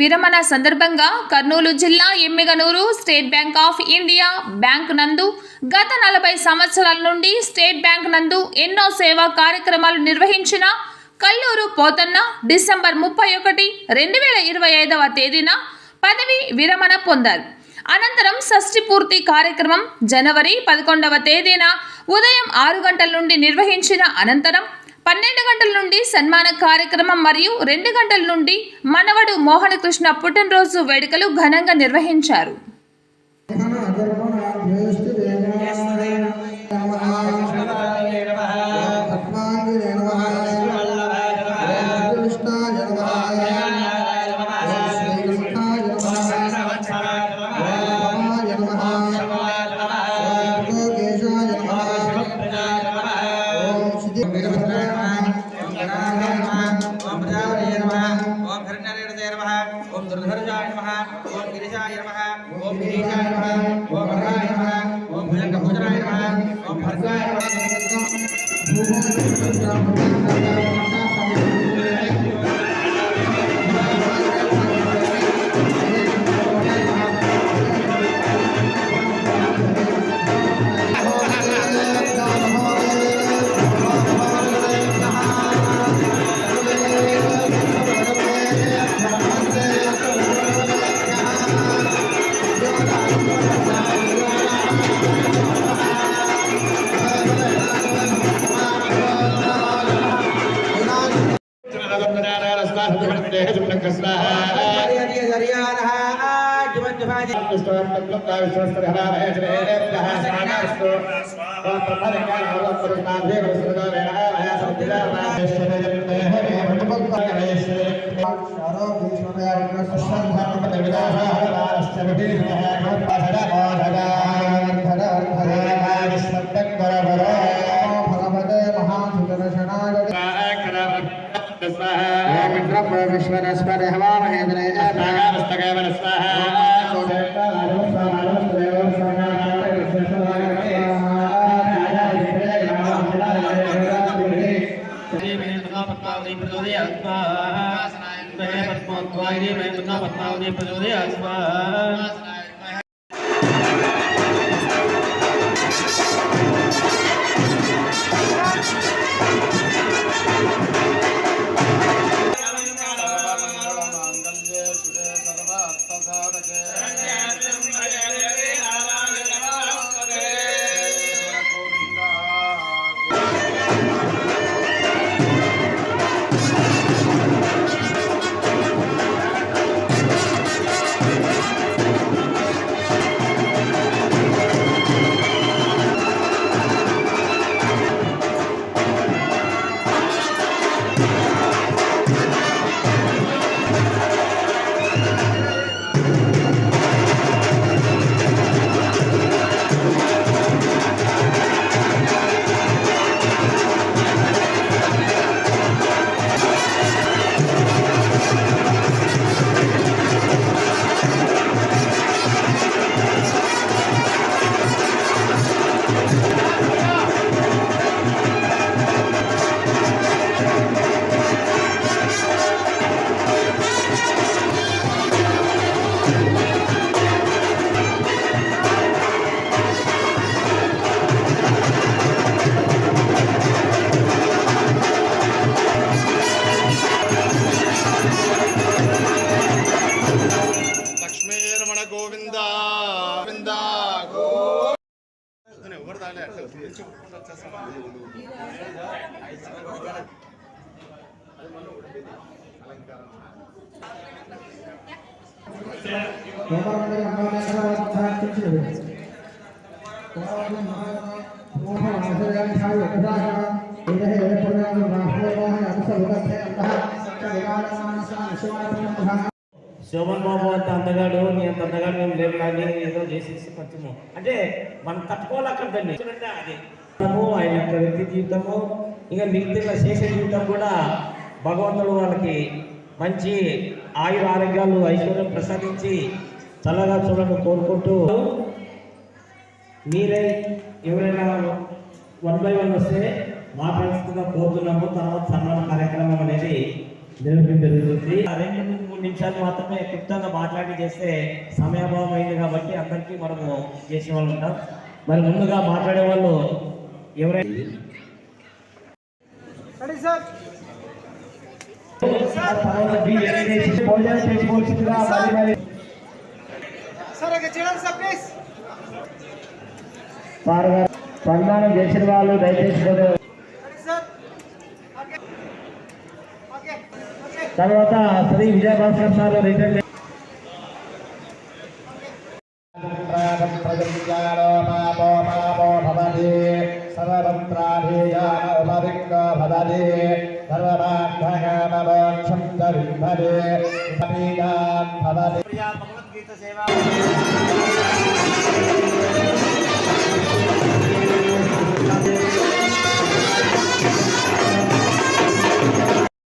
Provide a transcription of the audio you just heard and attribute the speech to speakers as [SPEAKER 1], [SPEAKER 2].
[SPEAKER 1] విరమణ సందర్భంగా కర్నూలు జిల్లా Yemmiganur State Bank of India bank నందు గత 40 సంవత్సరాల నుండి స్టేట్ బ్యాంక్ నందు ఎన్నో సేవా కార్యక్రమాలు నిర్వహించిన కల్లూరు పోతన్న డిసెంబర్ 31, 2025వ తేదీన పదవి విరమణ పొందారు. అనంతరం షష్ఠి పూర్తి కార్యక్రమం జనవరి 11వ తేదీన ఉదయం 6 గంటల నుండి నిర్వహించిన అనంతరం 12 గంటల నుండి సన్మాన కార్యక్రమం మరియు 2 గంటల నుండి మనవడు మోహనకృష్ణ పుట్టినరోజు వేడుకలు ఘనంగా నిర్వహించారు.
[SPEAKER 2] ओम दुर्धर्षाय नमः, ओम गिरिशाय नमः, ओम गिरीशाय नमः, ओम भद्राय नमः, ओम भुजंगभुजनाय नमः, ओम भर्गाय नमः। विश्वनस्पति हवामहे जनेस्तकेवन स्वाहा
[SPEAKER 3] శోభన్ బాబు అంత అందగాడు నీ అంత అందగాడు మేము లేదు కానీ ఏదో చేసేసి కొంచెము అంటే మనం తట్టుకోలేకండి అది ఆయన యొక్క వ్యక్తి జీవితము ఇంకా మిగతా చేసే జీవితం కూడా భగవంతుడు వాళ్ళకి మంచి ఆయుర ఆరోగ్యాలు ఐశ్వర్యం ప్రసాదించి చల్లగా చూడాలని కోరుకుంటూ మీరే ఎవరైనా 1 by 1 వస్తే మాట్లాడుతున్నా కోరుతున్నాము. తర్వాత సన్మాన కార్యక్రమం అనేది నిర్వహించడం జరుగుతుంది. 2 నుండి 3 నిమిషాలు మాత్రమే క్లుప్తంగా మాట్లాడి చేస్తే సమయాభావం అయింది కాబట్టి అందరికీ మనము చేసే వాళ్ళు ఉంటాం. మరి ముందుగా మాట్లాడే వాళ్ళు ఎవరైనా భోజనం చేసుకోవాల్సిందిగా మరి సన్మానం చేసిన వాళ్ళు దయచేసి తర్వాత శ్రీ విజయభాస్కర్ సార్ రిటర్న్
[SPEAKER 2] భగవద్గీత సేవ